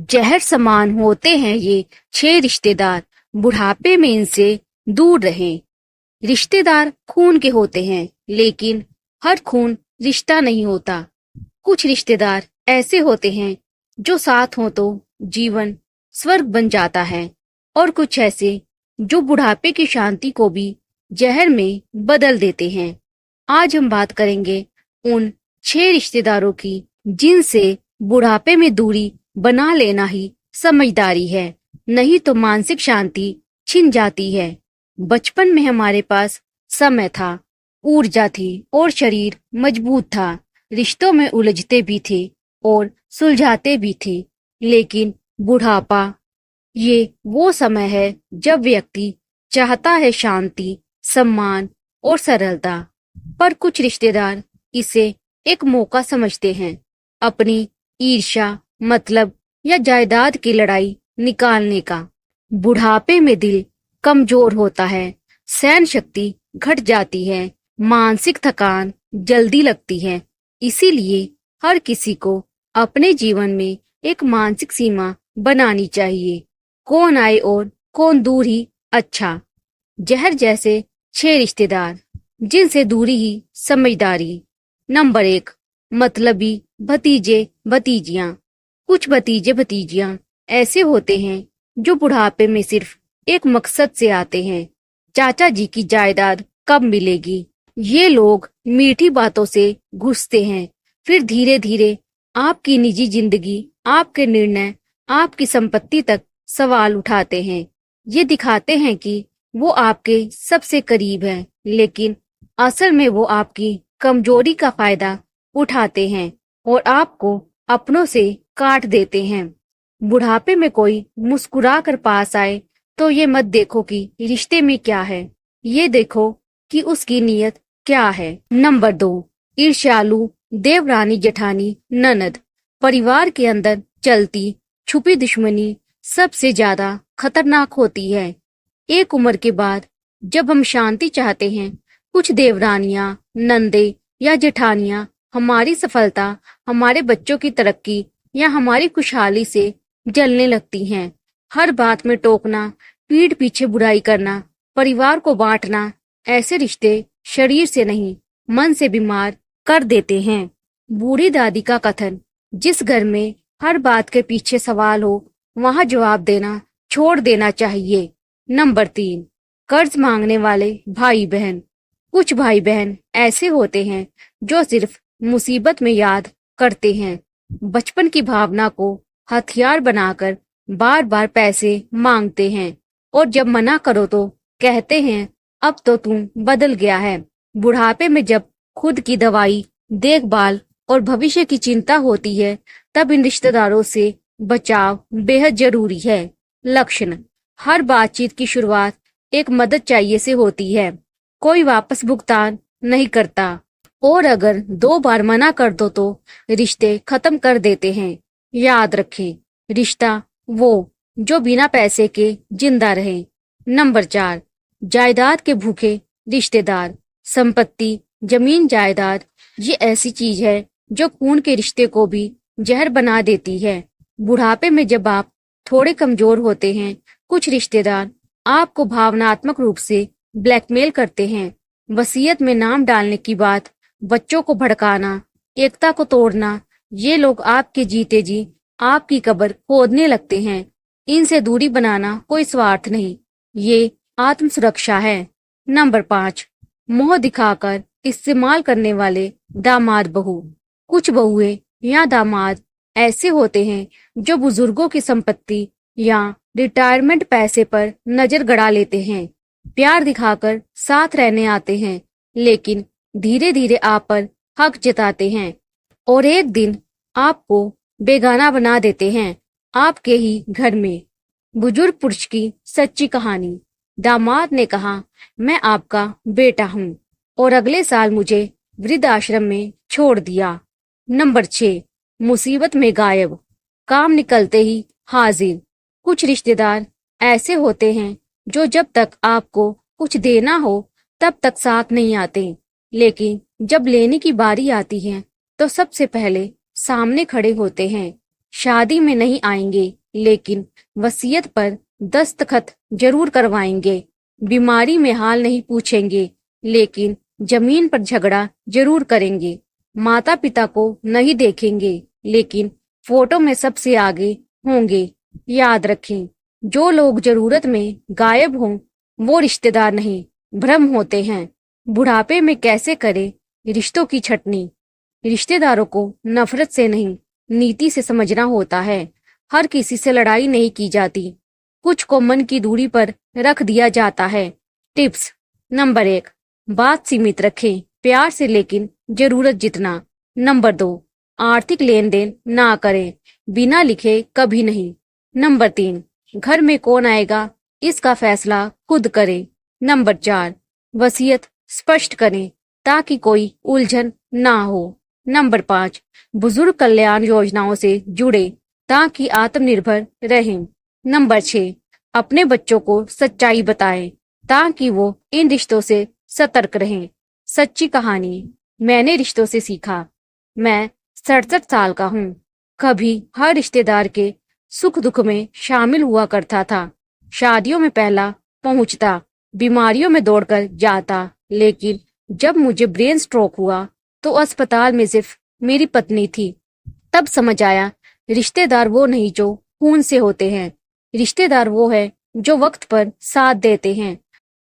जहर समान होते हैं ये 6 रिश्तेदार, बुढ़ापे में इनसे दूर रहें। रिश्तेदार खून के होते हैं, लेकिन हर खून रिश्ता नहीं होता। कुछ रिश्तेदार ऐसे होते हैं जो साथ हो तो जीवन स्वर्ग बन जाता है, और कुछ ऐसे जो बुढ़ापे की शांति को भी जहर में बदल देते हैं। आज हम बात करेंगे उन 6 रिश्तेदारों की जिनसे बुढ़ापे में दूरी बना लेना ही समझदारी है, नहीं तो मानसिक शांति छिन जाती है। बचपन में हमारे पास समय था, ऊर्जा थी और शरीर मजबूत था। रिश्तों में उलझते भी थे और सुलझाते भी थे, लेकिन बुढ़ापा ये वो समय है जब व्यक्ति चाहता है शांति, सम्मान और सरलता। पर कुछ रिश्तेदार इसे एक मौका समझते हैं, अपनी ईर्ष्या, मतलब या जायदाद की लड़ाई निकालने का। बुढ़ापे में दिल कमजोर होता है, सहन शक्ति घट जाती है, मानसिक थकान जल्दी लगती है। इसीलिए हर किसी को अपने जीवन में एक मानसिक सीमा बनानी चाहिए। कौन आए और कौन दूर ही अच्छा। जहर जैसे 6 रिश्तेदार जिनसे दूरी ही समझदारी। नंबर 1, मतलबी भतीजे भतीजियां। कुछ भतीजे भतीजियां ऐसे होते हैं जो बुढ़ापे में सिर्फ एक मकसद से आते हैं, चाचा जी की जायदाद कब मिलेगी। ये लोग मीठी बातों से घुसते हैं, फिर धीरे धीरे आपकी निजी जिंदगी, आपके निर्णय, आपकी संपत्ति तक सवाल उठाते हैं। ये दिखाते हैं कि वो आपके सबसे करीब है, लेकिन असल में वो आपकी कमजोरी का फायदा उठाते हैं और आपको अपनों से काट देते हैं। बुढ़ापे में कोई मुस्कुरा कर पास आए तो ये मत देखो कि रिश्ते में क्या है, ये देखो कि उसकी नीयत क्या है। नंबर 2, ईर्ष्यालु देवरानी जेठानी ननद। परिवार के अंदर चलती छुपी दुश्मनी सबसे ज्यादा खतरनाक होती है। एक उम्र के बाद जब हम शांति चाहते हैं, कुछ देवरानियां, नंदे या जेठानियां हमारी सफलता, हमारे बच्चों की तरक्की या हमारी खुशहाली से जलने लगती हैं। हर बात में टोकना, पीठ पीछे बुराई करना, परिवार को बांटना। ऐसे रिश्ते शरीर से नहीं, मन से बीमार कर देते हैं। बूढ़ी दादी का कथन, जिस घर में हर बात के पीछे सवाल हो, वहां जवाब देना छोड़ देना चाहिए। नंबर 3, कर्ज मांगने वाले भाई बहन। कुछ भाई बहन ऐसे होते हैं जो सिर्फ मुसीबत में याद करते हैं, बचपन की भावना को हथियार बनाकर बार बार पैसे मांगते हैं, और जब मना करो तो कहते हैं अब तो तुम बदल गया है। बुढ़ापे में जब खुद की दवाई, देखभाल और भविष्य की चिंता होती है, तब इन रिश्तेदारों से बचाव बेहद जरूरी है। लक्षण, हर बातचीत की शुरुआत एक मदद चाहिए से होती है, कोई वापस भुगतान नहीं करता, और अगर 2 बार मना कर दो तो रिश्ते खत्म कर देते हैं। याद रखें, रिश्ता वो जो बिना पैसे के जिंदा रहे। नंबर 4, जायदाद के भूखे रिश्तेदार। संपत्ति, जमीन जायदाद ये ऐसी चीज है जो खून के रिश्ते को भी जहर बना देती है। बुढ़ापे में जब आप थोड़े कमजोर होते हैं, कुछ रिश्तेदार आपको भावनात्मक रूप से ब्लैकमेल करते हैं। वसीयत में नाम डालने की बात, बच्चों को भड़काना, एकता को तोड़ना। ये लोग आपके जीते जी आपकी कब्र खोदने लगते हैं। इनसे दूरी बनाना कोई स्वार्थ नहीं, ये आत्म सुरक्षा है। नंबर 5, मोह दिखाकर इस्तेमाल करने वाले दामाद बहू। कुछ बहुएं या दामाद ऐसे होते हैं जो बुजुर्गों की संपत्ति या रिटायरमेंट पैसे पर नजर गड़ा लेते हैं। प्यार दिखाकर साथ रहने आते हैं, लेकिन धीरे धीरे आप पर हक जताते हैं और एक दिन आपको बेगाना बना देते हैं, आपके ही घर में। बुजुर्ग पुरुष की सच्ची कहानी। दामाद ने कहा, मैं आपका बेटा हूँ, और अगले साल मुझे वृद्धाश्रम में छोड़ दिया। नंबर 6, मुसीबत में गायब, काम निकलते ही हाजिर। कुछ रिश्तेदार ऐसे होते हैं जो जब तक आपको कुछ देना हो तब तक साथ नहीं आते, लेकिन जब लेने की बारी आती है तो सबसे पहले सामने खड़े होते हैं। शादी में नहीं आएंगे, लेकिन वसीयत पर दस्तखत जरूर करवाएंगे। बीमारी में हाल नहीं पूछेंगे, लेकिन जमीन पर झगड़ा जरूर करेंगे। माता पिता को नहीं देखेंगे, लेकिन फोटो में सबसे आगे होंगे। याद रखें, जो लोग जरूरत में गायब हों वो रिश्तेदार नहीं, भ्रम होते हैं। बुढ़ापे में कैसे करें रिश्तों की छटनी? रिश्तेदारों को नफरत से नहीं, नीति से समझना होता है। हर किसी से लड़ाई नहीं की जाती, कुछ को मन की दूरी पर रख दिया जाता है। टिप्स नंबर 1, बात सीमित रखें, प्यार से लेकिन जरूरत जितना। नंबर 2, आर्थिक लेन देन ना करें, बिना लिखे कभी नहीं। नंबर 3, घर में कौन आएगा इसका फैसला खुद करें। नंबर 4, वसीयत स्पष्ट करें ताकि कोई उलझन ना हो। नंबर 5, बुजुर्ग कल्याण योजनाओं से जुड़े ताकि आत्मनिर्भर रहें। नंबर 6, अपने बच्चों को सच्चाई बताएं ताकि वो इन रिश्तों से सतर्क रहें। सच्ची कहानी, मैंने रिश्तों से सीखा। मैं 67 साल का हूँ। कभी हर रिश्तेदार के सुख दुख में शामिल हुआ करता था। शादियों में पहला पहुंचता, बीमारियों में दौड़कर जाता, लेकिन जब मुझे ब्रेन स्ट्रोक हुआ तो अस्पताल में सिर्फ मेरी पत्नी थी। तब समझ आया, रिश्तेदार वो नहीं जो खून से होते हैं, रिश्तेदार वो है जो वक्त पर साथ देते हैं।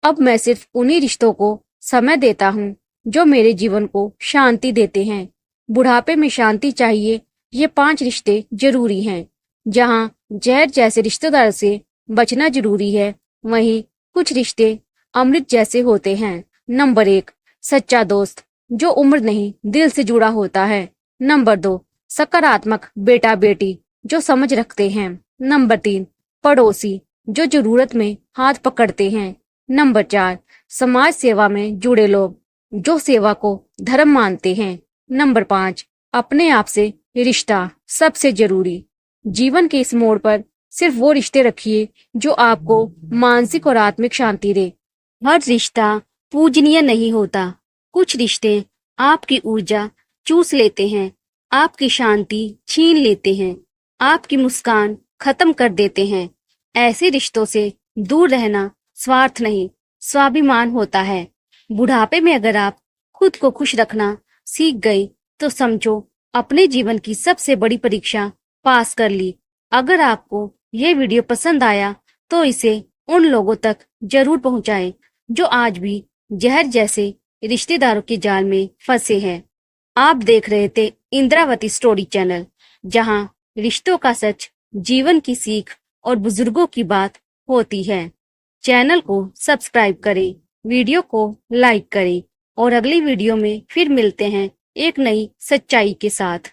अब मैं सिर्फ उन्हीं रिश्तों को समय देता हूँ जो मेरे जीवन को शांति देते हैं। बुढ़ापे में शांति चाहिए, ये 5 रिश्ते जरूरी हैं। जहाँ जहर जैसे रिश्तेदार से बचना जरूरी है, वहीं कुछ रिश्ते अमृत जैसे होते हैं। नंबर 1, सच्चा दोस्त जो उम्र नहीं दिल से जुड़ा होता है। नंबर 2, सकारात्मक बेटा बेटी जो समझ रखते हैं। नंबर 3, पड़ोसी जो जरूरत में हाथ पकड़ते हैं। नंबर 4, समाज सेवा में जुड़े लोग जो सेवा को धर्म मानते हैं। नंबर 5, अपने आप से रिश्ता सबसे जरूरी। जीवन के इस मोड़ पर सिर्फ वो रिश्ते रखिए जो आपको मानसिक और आत्मिक शांति दे। हर रिश्ता पूजनीय नहीं होता, कुछ रिश्ते आपकी ऊर्जा चूस लेते हैं, आपकी शांति छीन लेते हैं, आपकी मुस्कान खत्म कर देते हैं। ऐसे रिश्तों से दूर रहना स्वार्थ नहीं, स्वाभिमान होता है। बुढ़ापे में अगर आप खुद को खुश रखना सीख गए तो समझो अपने जीवन की सबसे बड़ी परीक्षा पास कर ली। अगर आपको ये वीडियो पसंद आया तो इसे उन लोगों तक जरूर पहुंचाएं जो आज भी जहर जैसे रिश्तेदारों के जाल में फंसे हैं। आप देख रहे थे इंद्रावती स्टोरी चैनल, जहां रिश्तों का सच, जीवन की सीख और बुजुर्गों की बात होती है। चैनल को सब्सक्राइब करें, वीडियो को लाइक करें और अगली वीडियो में फिर मिलते हैं एक नई सच्चाई के साथ।